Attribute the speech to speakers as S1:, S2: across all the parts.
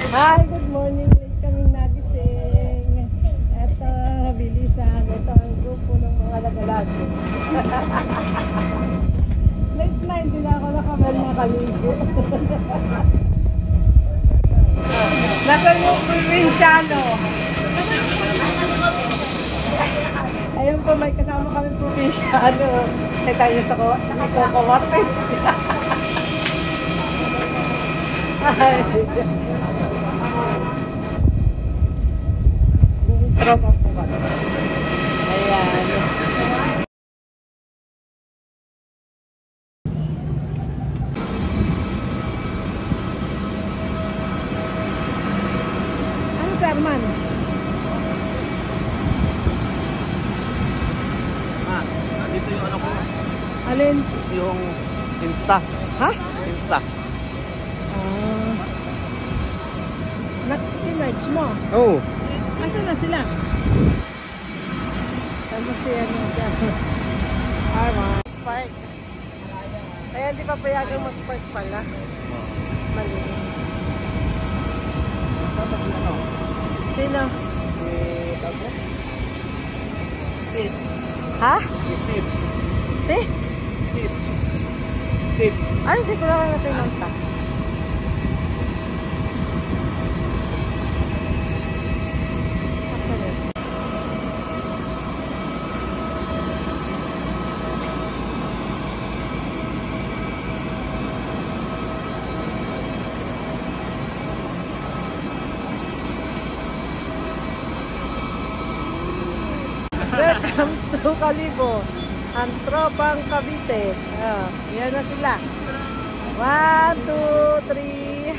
S1: Hi, good morning. Late kaming nagising. Ito, bilisan. Ito ang grupo ng mga lagalagi. Late na, hindi na ako nakaligo. Nasaan yung probinsyano? Ayun po, may kasama kami probinsyano. Kaya tayo sa Kawarte. Ay, tropa po ba? Ayan. Ano si Arman?
S2: Dito yung ano ko.
S1: Alin?
S2: Yung Insta.
S1: Ha?
S2: Insta.
S1: Nak-emerge mo?
S2: Oo.
S1: Asa na sila? Tama siya Arman. Park. Kaya hindi pa payagang mag-park pala. Mali. Sino?
S2: Steve.
S1: Ha?
S2: Steve.
S1: Si?
S2: Steve. Steve.
S1: Ay, hindi ko lang natin nanta. Welcome to Kalibo, ang tropang Cavite. Yan na sila. 1, 2, 3.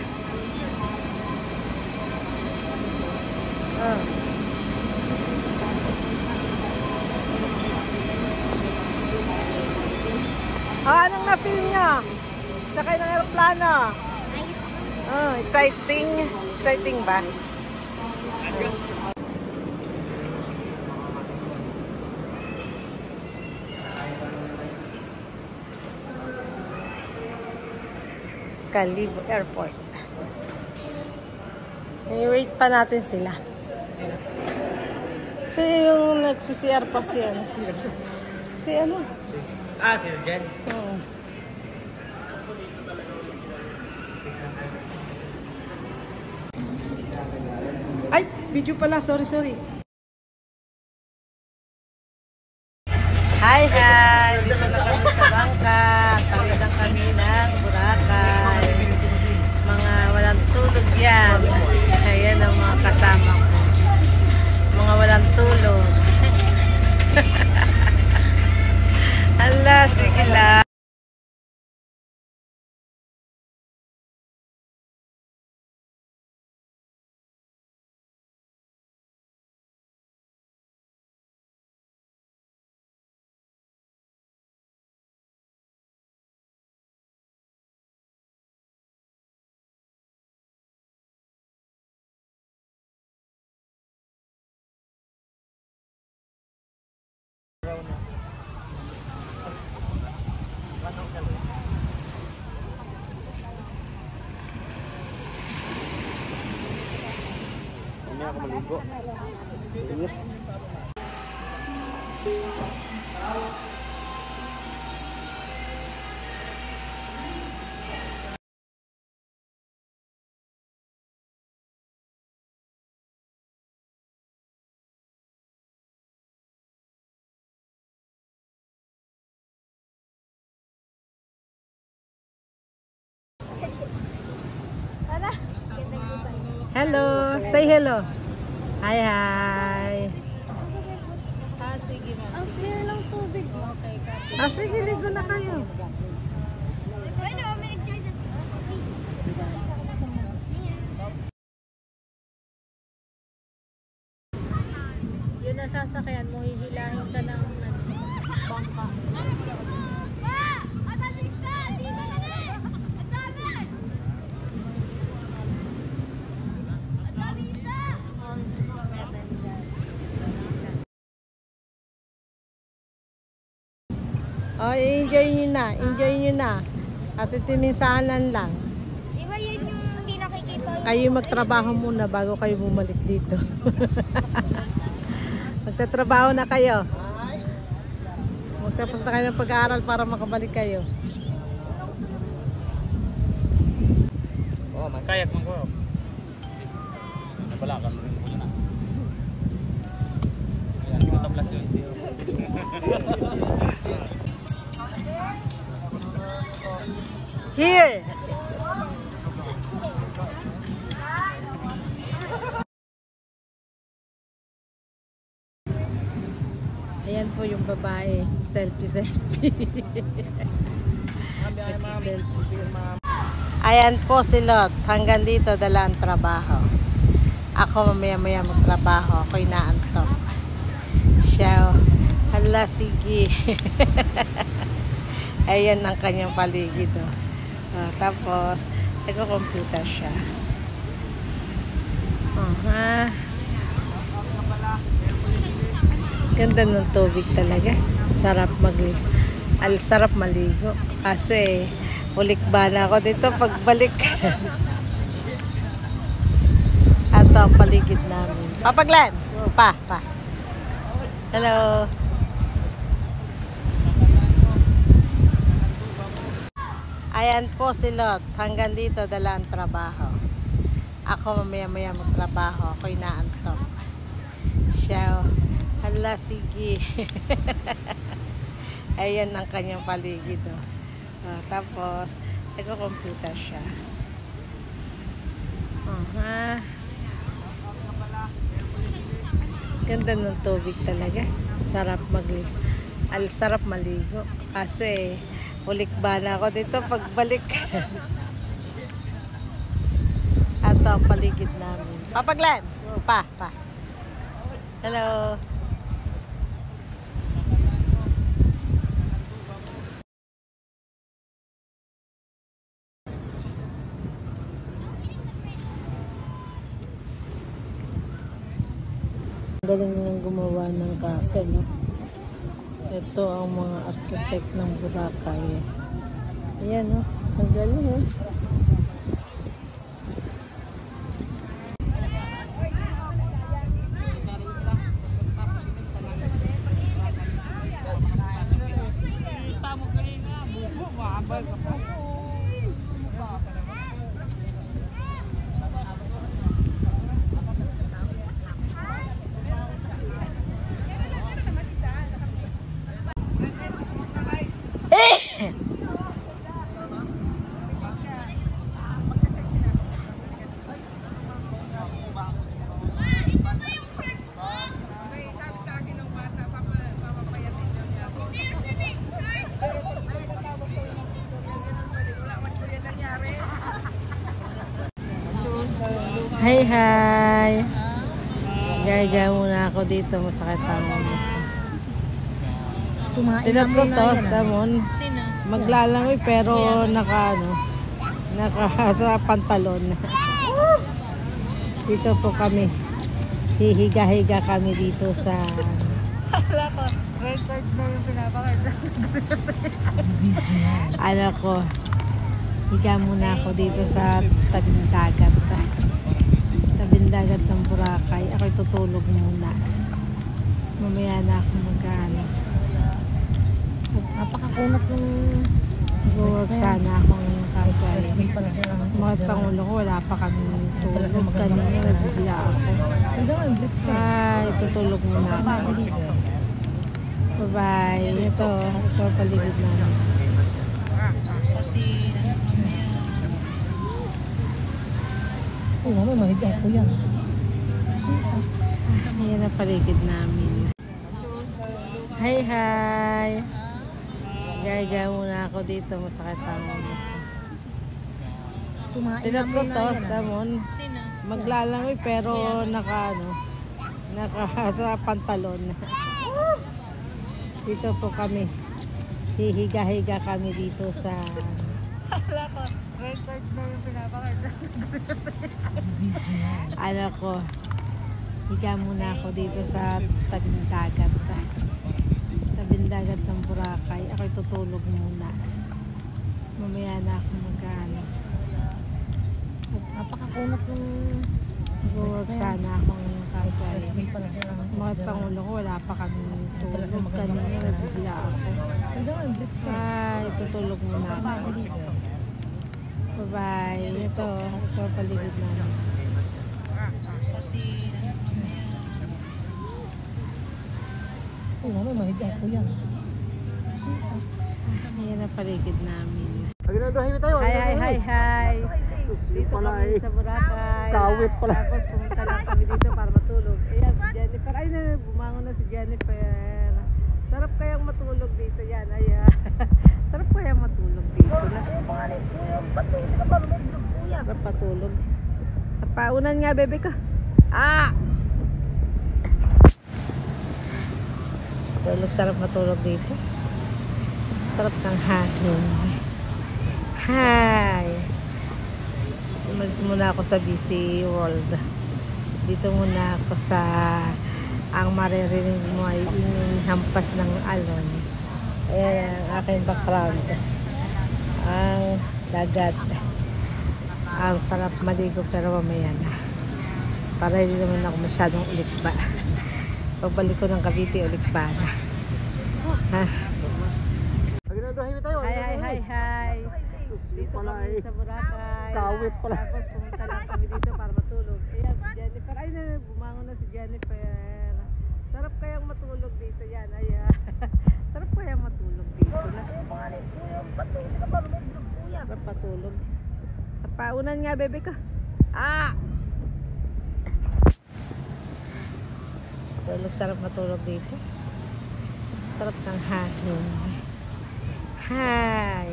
S1: Anong na-feel nyo? Sakay ng aeroplano. Exciting. Exciting ba? Kalibo Airport. I-wait pa natin sila. Si yung nagsi-CR pa si ano? Si ano?
S2: Jen.
S1: Oo. Ay, video pala. Sorry. Hi! Dito na kami sa bangka. Tawid lang kami ng Boracay. Mga walang tulog yan. Ayan ang mga kasama ko. Mga walang tulog. Hala, sige lang.
S2: Mamaya ako maligo.
S1: Hello. Say hello. Hi.
S3: Sige ma'am. Ang clear lang tubig. Okay, copy.
S1: Sige, ligo na kayo.
S3: Yun na sasakyan mo, hihilahin ka ng bangka.
S1: Oh, enjoy nyo na. At itiminsahanan lang.
S4: Iba yun yung hindi nakikita
S1: Kayo magtrabaho muna bago kayo bumalik dito. Magtatrabaho na kayo. Magtapos na kayo ng pag-aaral para makabalik kayo.
S2: Oh, kayak mo ko. Wala ka mo rin ko na. Ayan, kita tablas yun.
S1: Here! Ayan po yung babae. Selfie. Ayan po si Lot. Hanggang dito dala ang trabaho. Ako mamaya magtrabaho. Ako'y naantok. Siya, hala sige. Ayan ang kanyang paligid. Tapos, nagko-computer siya. Ganda ng tubig talaga. Sarap sarap maligo. Kaso ulik ba na ako dito pagbalik. At ang paligid namin. Papaglan! Pa. Hello! Ayan po si Lot. Hanggang dito dala ang trabaho. Ako mamaya magtrabaho. Ako'y naantok. Siya, hala sige. Ayan ang kanyang paligid. Tapos, nagko-computer siya. Ganda ng tubig talaga. Sarap sarap maligo. Kaso ulik ba na ako dito pagbalik. At ang paligid namin. Papaglan! Pa. Hello! Galing nilang gumawa ng castle, no? Ito ang mga architect ng Boracay. Ayan, no? Ang galing, no? Hi! Gaya muna ako dito. Masakit ang ulo ko. Sila to, Damon.
S3: Sino?
S1: Maglalangoy pero naka sa pantalon. Dito po kami. Hihiga-higa kami dito sa...
S3: Wala ko. Record na yung pinapakita.
S1: Ano ko. Higa muna ako dito sa tabing dagat. Tabing dagat ng Boracay. Ako'y tutulog muna. Mamaya na ako mag-ano.
S3: Napakakunat ng...
S1: Mag-work sana ako ngayong kaso. Mga pangulo ko, wala pa kami tulog kanina. Nabigla ako. Ay, tutulog muna ako. Bye-bye. Ito paligid namin.
S3: Oo, mahiga ko yan.
S1: Ayan ang paligid namin. Hi! Gaya muna ako dito. Masakit ang ulo ko. Sila to, Damon.
S3: Sino?
S1: Maglalangoy pero naka sa pantalon. Dito po kami. Hihiga-higa kami dito sa...
S3: Wala ko. Record na yung pinapakita.
S1: Ano ko. Higa muna ako dito sa tabing dagat. Tabing dagat ng Boracay. Ako'y tutulog muna. Mamaya na ako mag-ano.
S3: Napakakunat ng
S1: Huwag sana akong kasay. Mga pangulo ko, wala pa kami tulog. Kanina nabigla ako. Ay, tutulog muna ako. Bye-bye. Ito paligid namin.
S3: Oo, mahiga ko yan.
S1: Ayan ang paligid namin.
S2: Hi.
S1: Dito kami sa Boracay.
S2: Kawit pala.
S1: Tapos pumunta lang kami dito para matulog. Ayan si Jennifer. Ay, bumangon na si Jennifer. Sarap kayang matulog dito yan. Ayan. Sarap kayang matulog dito. Sarap patulog. Paunan nga, bebe ko. Tulog, sarap matulog dito. Sarap ng hangin. Hi! Umalis muna ako sa BC World. Dito muna ako sa ang maririnig mo ay yung hampas ng alon. Ayan ang aking background. Ang dagat. Ang sarap maligo pero mamaya na. Para hindi naman ako masyadong ulikba. Pagbalik ko ng Cavite, ulikba na. Ha? Hi. Dito kami sa Boracay.
S2: Kawit pala.
S1: Tapos pumunta lang kami dito para matulog. Ayan si Jennifer. Ay, bumangon na si Jennifer. Sarap kayang matulog dito yan. Ayan. Sarap kayang matulog dito. Sarap patulog. Paunan nga, bebe ko. Tulog, sarap matulog dito. Sarap ng hangin. Hi!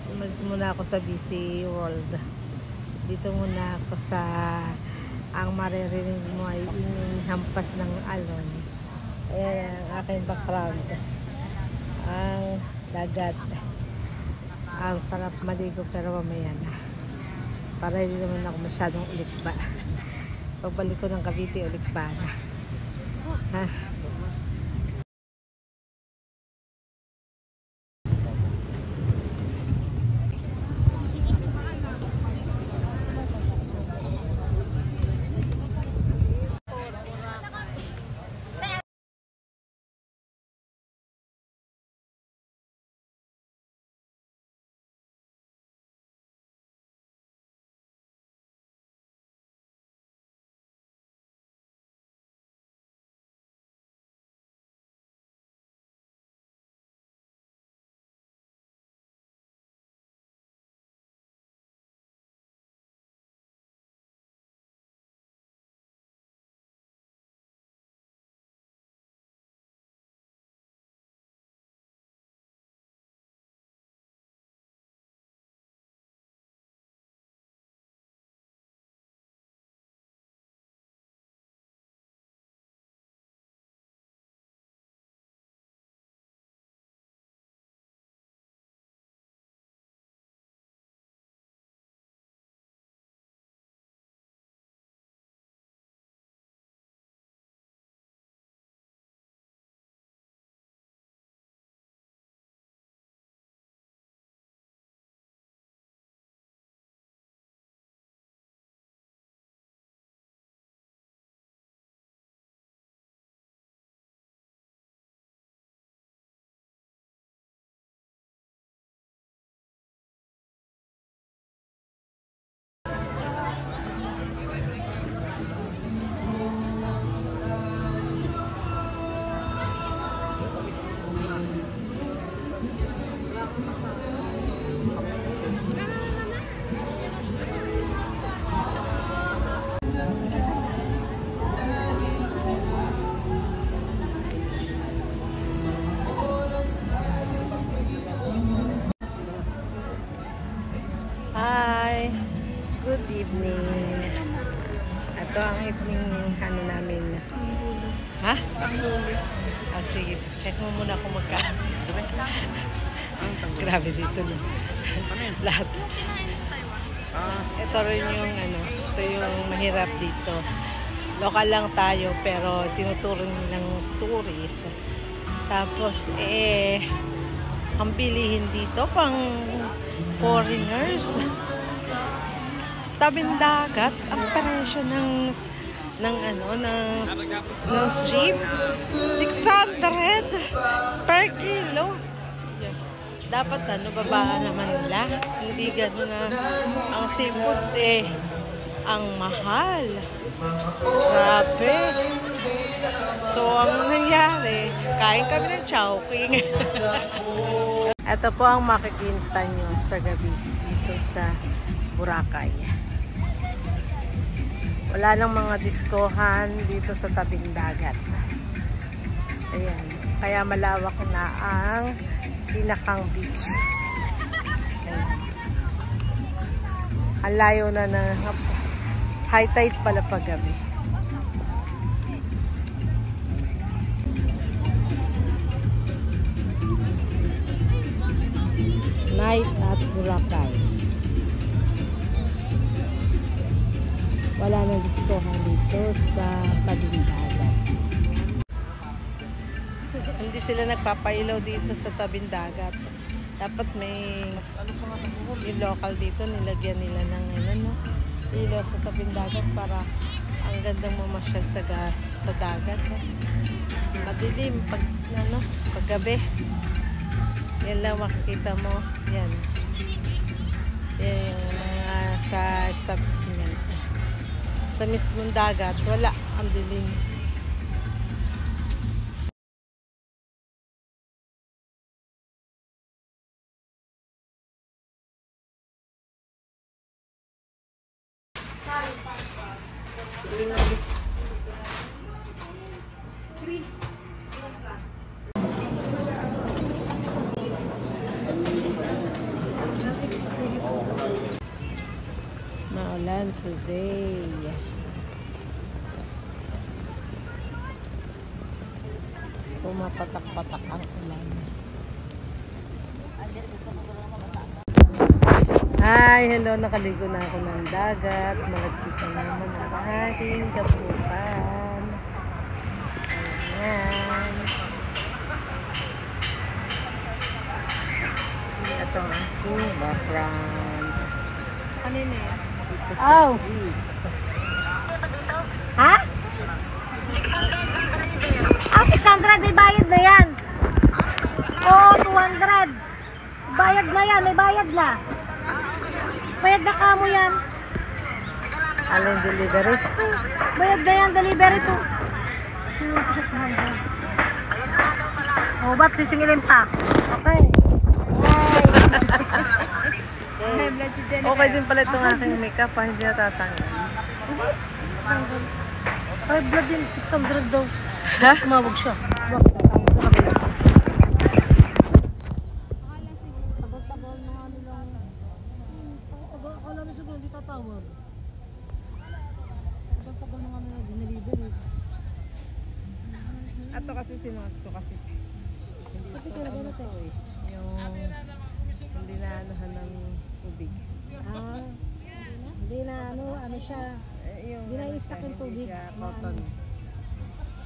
S1: Umalis muna ako sa BC World. Dito muna ako sa ang maririnig mo ay yung hampas ng alon. Ayan ang aking background. Ang dagat. Ang sarap maligo pero mamaya na. Para hindi naman ako masyadong ulikba. Pagbalik ko ng Cavite, ulikba na. Ha? Good evening. Ito ang evening ano namin. Ha? Sige. Check mo muna kung magkano. Grabe dito no. Lahat. Ito rin yung ano. Ito yung mahirap dito. Lokal lang tayo pero tinuturo nilang tourist. Tapos ang bilihin dito pang foreigners. tabing dagat, ang presyo ng shrimp, 600 per kilo. Dapat babaan naman nila. Hindi gano'n na ang seafoods ang mahal. Grabe. So, ang nangyari, kain kami ng chowking. Ito po ang makikita nyo sa gabi dito sa Boracay. Wala nang mga diskohan dito sa tabing dagat. Ayan. Kaya malawak na ang Tinakang Beach. Ayan. Ang layo na high tide pala paggabi. Night at Boracay. Wala nang diskohan dito sa tabing dagat. Hindi sila nagpapailaw dito sa tabing dagat. Dapat may yung local dito, nilagyan nila ng ilaw sa tabing dagat para ang gandang mamasyal sa dagat. Madilim pag gabi. Yan lang makikita mo. Yan. Yan yung mga sa establishment. Sa mismong dagat, wala. Ang dilim. Maulan today. Pumapatak-patak ang ulan. Hi, hello, nakaligo na ako ng dagat. Malagkit na naman ang aking kapupan. Ayan. Ito ang aking background. Kanina yan? Dito sa beach.
S3: Ha? 600, may bayad na yan. Oo, 200. Bayad na yan, may bayad na. Bayad na ka mo yan.
S1: Alin delivery?
S3: Bayad na yan, delivery to. Oh, ba't sisingilin pa? Okay.
S1: Okay din pala itong aking makeup, hindi natatanggal.
S3: Ay, blood yun, 600 daw.
S1: Ha?
S3: Tumawag siya. Akala na siguro hindi tatawag. Tagal na kami dineliver eh.
S1: Ato kasi sinuot ko kasi.
S3: Pati ka na ito eh.
S1: Yung hindi na anuhan ng tubig.
S3: Ah, hindi na ano siya. Hindi na i-stack yung tubig.
S1: Hindi siya cotton.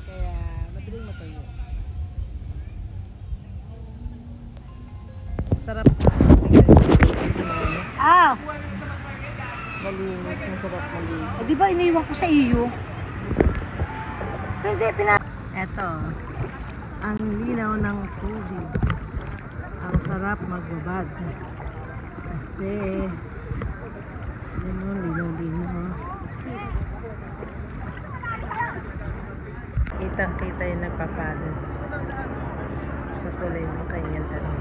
S1: Kaya madaling matuyo. Sarap na.
S3: Ah!
S1: Malinis, masarap malinis.
S3: Eh, di ba iniwan ko sa iyo? Hindi,
S1: Eto, ang linaw ng tubig. Ang sarap magbabad. Kasi, linaw. Kitang-kita yung nagpapalan sa kulay ng kanyang damit.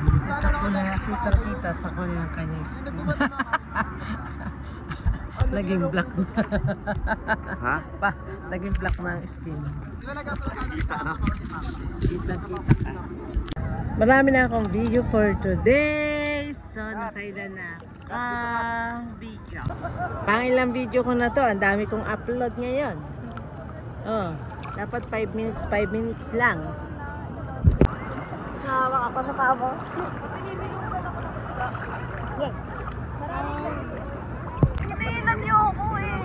S1: Ito po na kitang-kita sa kulay ng kanyang skin. Naging black na.
S2: Ha?
S1: Pa, naging black na ang skin. Kitang-kita ka. Marami na akong video for today. So, nakailan na ang video. Pangilang video ko na to. Ang dami kong upload ngayon. Oh, dapat 5 minutes lang.
S3: Hawak ako sa tabo. Yes. Pinilan niyo ako eh.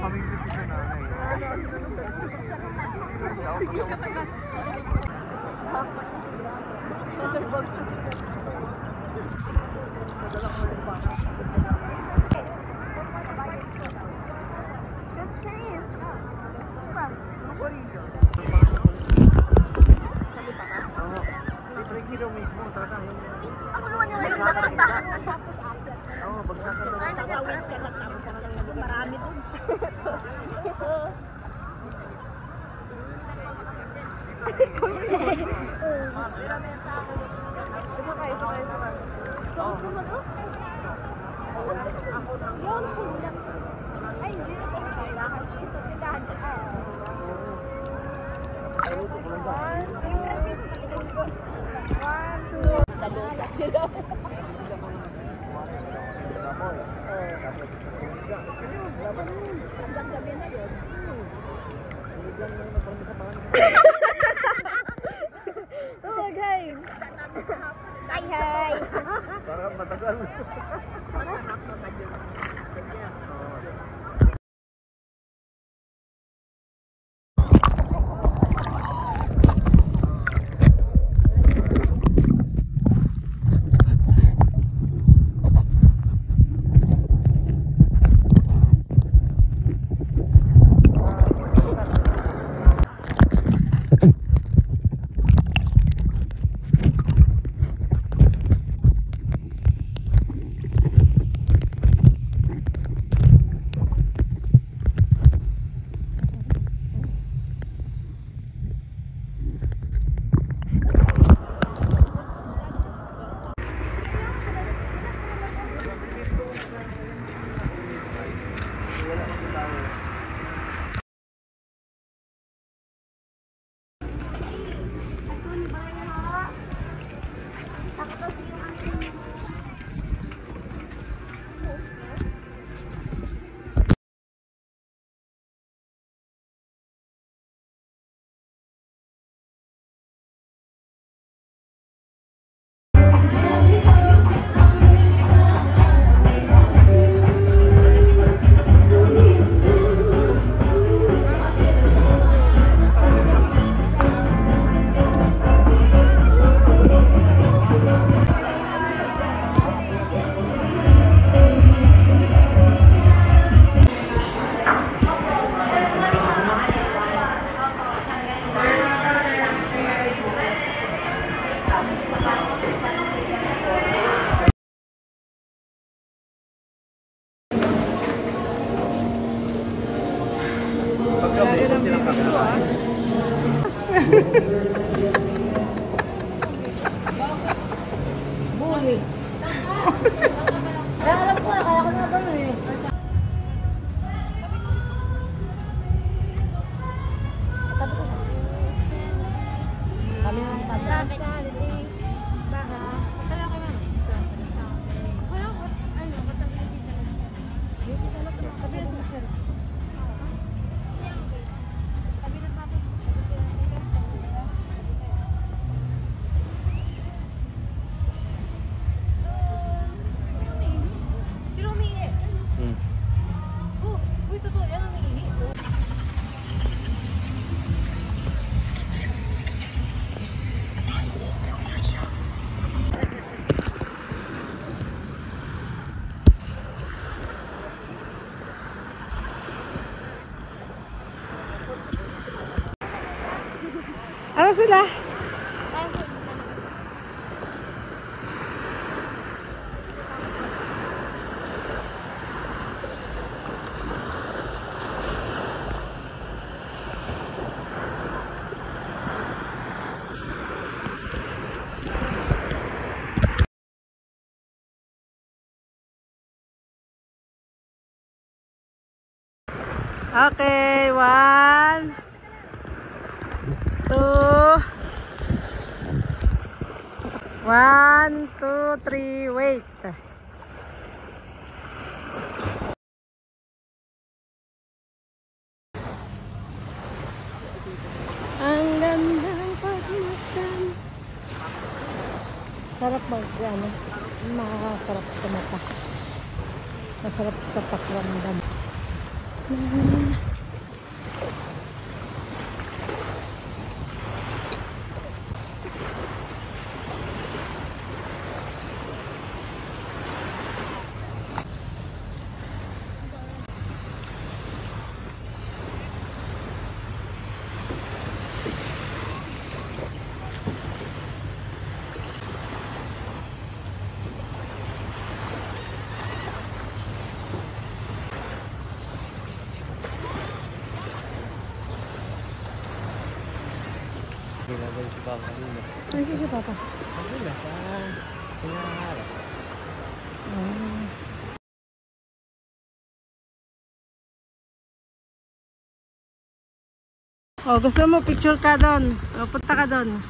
S3: Oh, guys. Hi, hi.
S4: Parang matagal.
S3: Buli. Kaya alam ko na, kaya ko na ba eh. Kami ng tabi. Ano sila? Okay, 1, 2, 1, 2, 3, wait. Ang gandang pagmasdan. Sarap masarap sa mata. Masarap sa pakiramdam.
S2: si Papa kanina.
S3: Ano siya si Papa?
S2: Kanina, sa pinaharap.
S1: Oh, gusto mo picture ka doon. O, punta ka doon.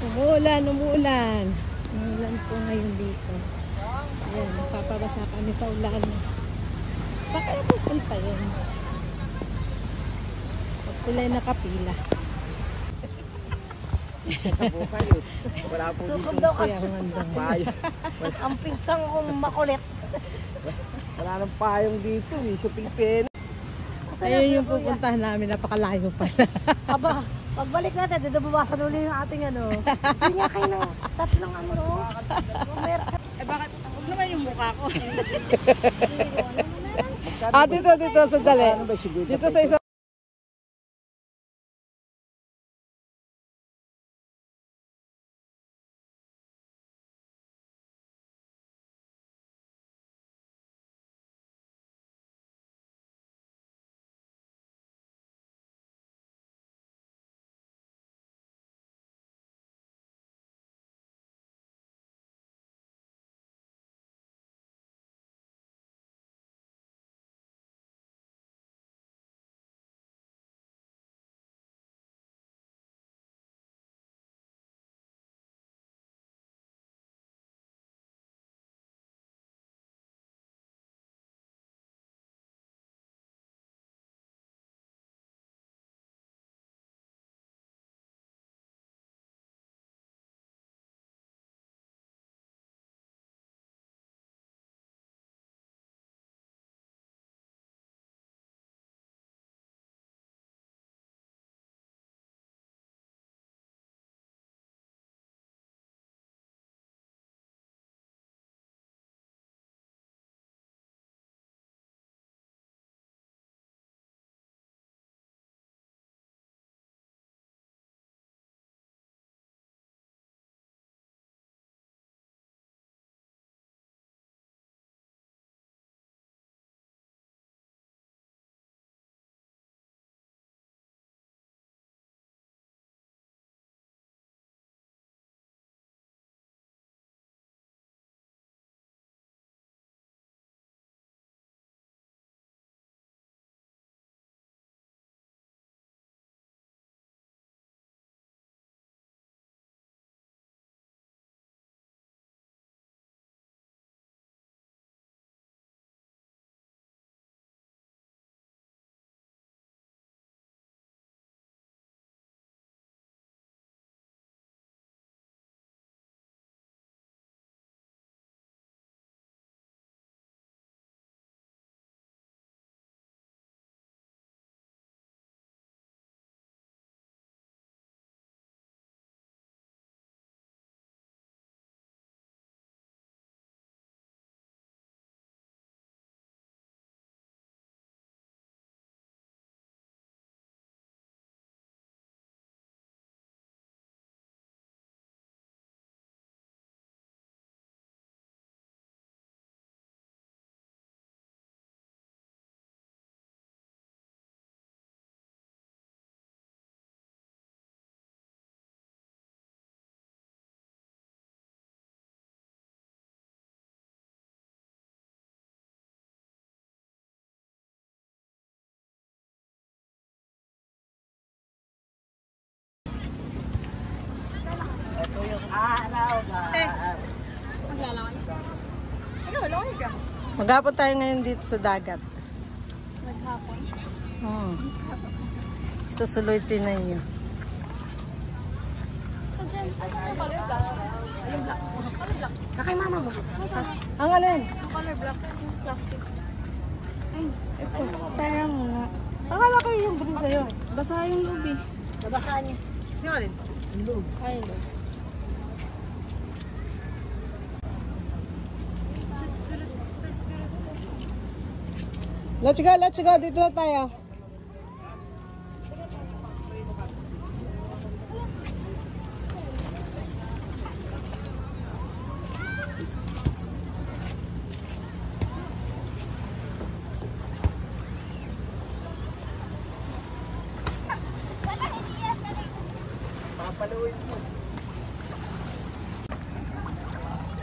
S1: Umuulan, umuulan. Umuulan po ngayon dito. Ayan, napapabasa kami sa ulan. Saan kaya pupunta yun? Pag sila'y nakapila.
S2: Wala po
S3: Sukob daw
S1: Kaya
S3: kasi.
S1: ang andang.
S3: Ang pinsang kong makulit.
S2: Wala nang payong dito eh, sa Pilipinas.
S1: Ayun yung pupuntahan namin, napakalayo pala.
S3: Aba, pagbalik natin, dito bawasan uli yung ating ano. Hindi nga kayo ng tatlong ano.
S1: Eh bakit? Huwag naman yung mukha ko. Dito, sandali. Dito sa isa. Maghapon tayo ngayon dito sa dagat.
S3: Maghapon.
S1: Susulutin na niyo.
S3: Kakay mama mo.
S1: Ang alin?
S3: Color black. Plastic. Ay, ito. Tara muna.
S1: Akala ko yung green sa'yo.
S3: Basa yung loob eh. Nabasaan niya.
S1: Yung alin?
S3: Ay, loob.
S1: Let's go, let's go. Dito na tayo.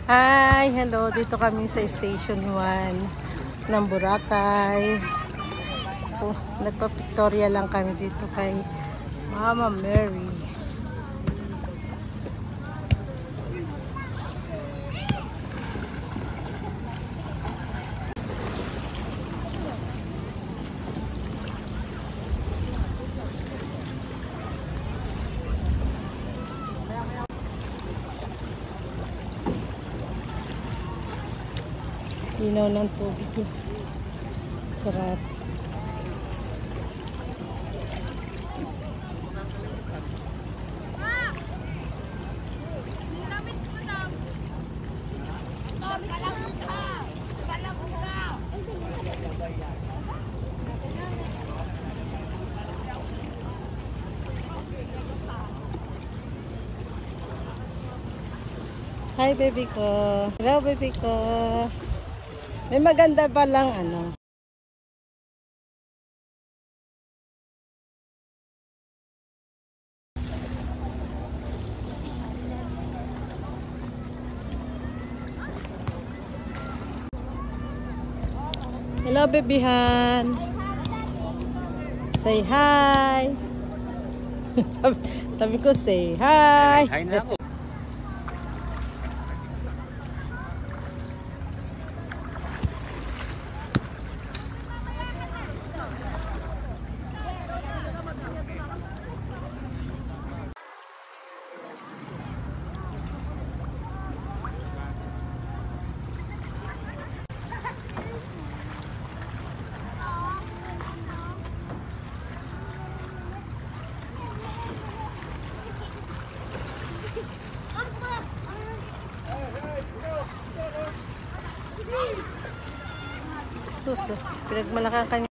S1: Hi, hello. Dito kami sa Station 1 ng Boracay. Nagpa-pictoria lang kami dito kay Mama Mary. Linaw ng tubig. Sarap. Hi, baby ko. Hello, baby ko. May maganda pa lang ano. Hello, babyhan. Say hi. sabi ko say hi.
S2: Hi na ako.
S1: Suso, pinagmalaki kanya.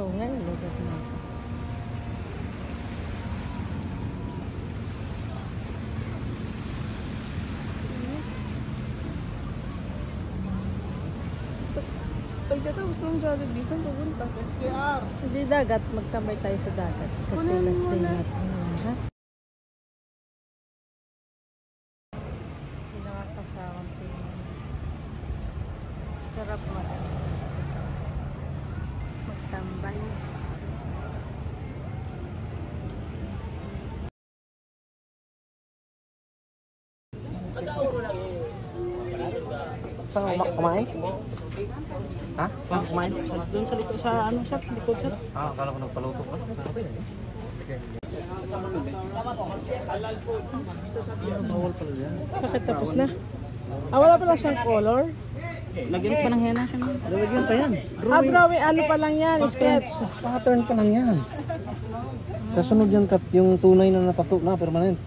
S1: Oo nga, lugar na.
S2: Pagkatapos ng Jollibee, saan pupunta? KR.
S1: Hindi dagat, magtambay tayo sa dagat. Kasi last day natin. Ha? Hindi nakakasawang tingin. Sarap magtambay.
S2: Saan kumain? Ha? Saan kumain? Doon sa likod, sa ano, sa likod, sir? Ah, akala ko nagpaluto ka. Bawal pala yan.
S1: Bakit tapos na? Ah, wala pala siyang color?
S2: Lagyan pa ng henna siya. Lagyan pa yan.
S1: Ah, drawing, ano pa lang yan? Sketch.
S2: Pattern pa lang yan. Sa sunod yan, yung tunay na natato na, permanent.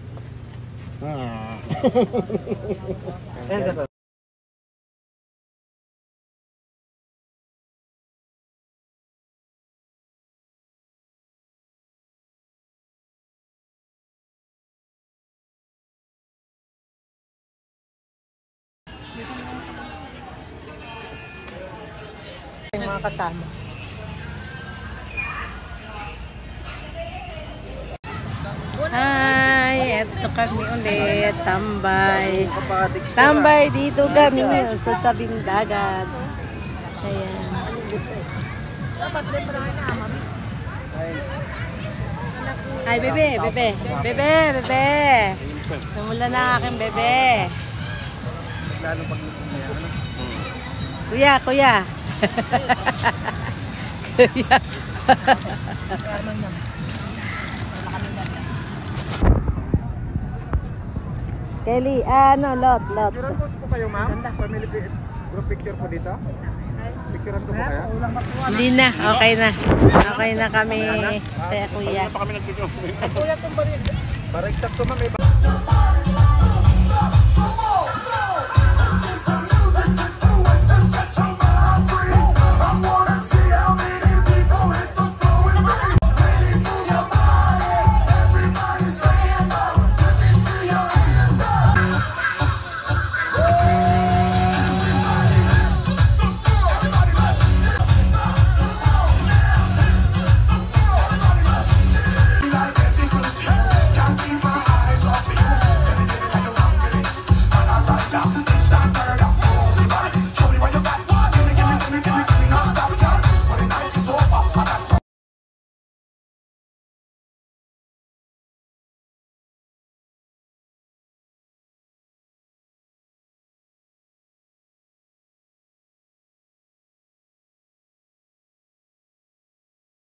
S1: Yung mga kasama. Hi! Eto kami ulit. Tambay. Tambay dito kami sa tabing dagat. Ayan. Ay, bebe, bebe. Bebe, bebe. Namula na aking bebe. Kuya, kuya. Kuya. Kelly, ano, lot.
S2: Picturean po kayo, ma'am? Family group picture po dito? Picturean ko po kaya?
S1: Hindi na, okay na. Okay na kami, kaya kuya.
S2: Pa kami nag-picture. Kuya, para eksakto, ma'am.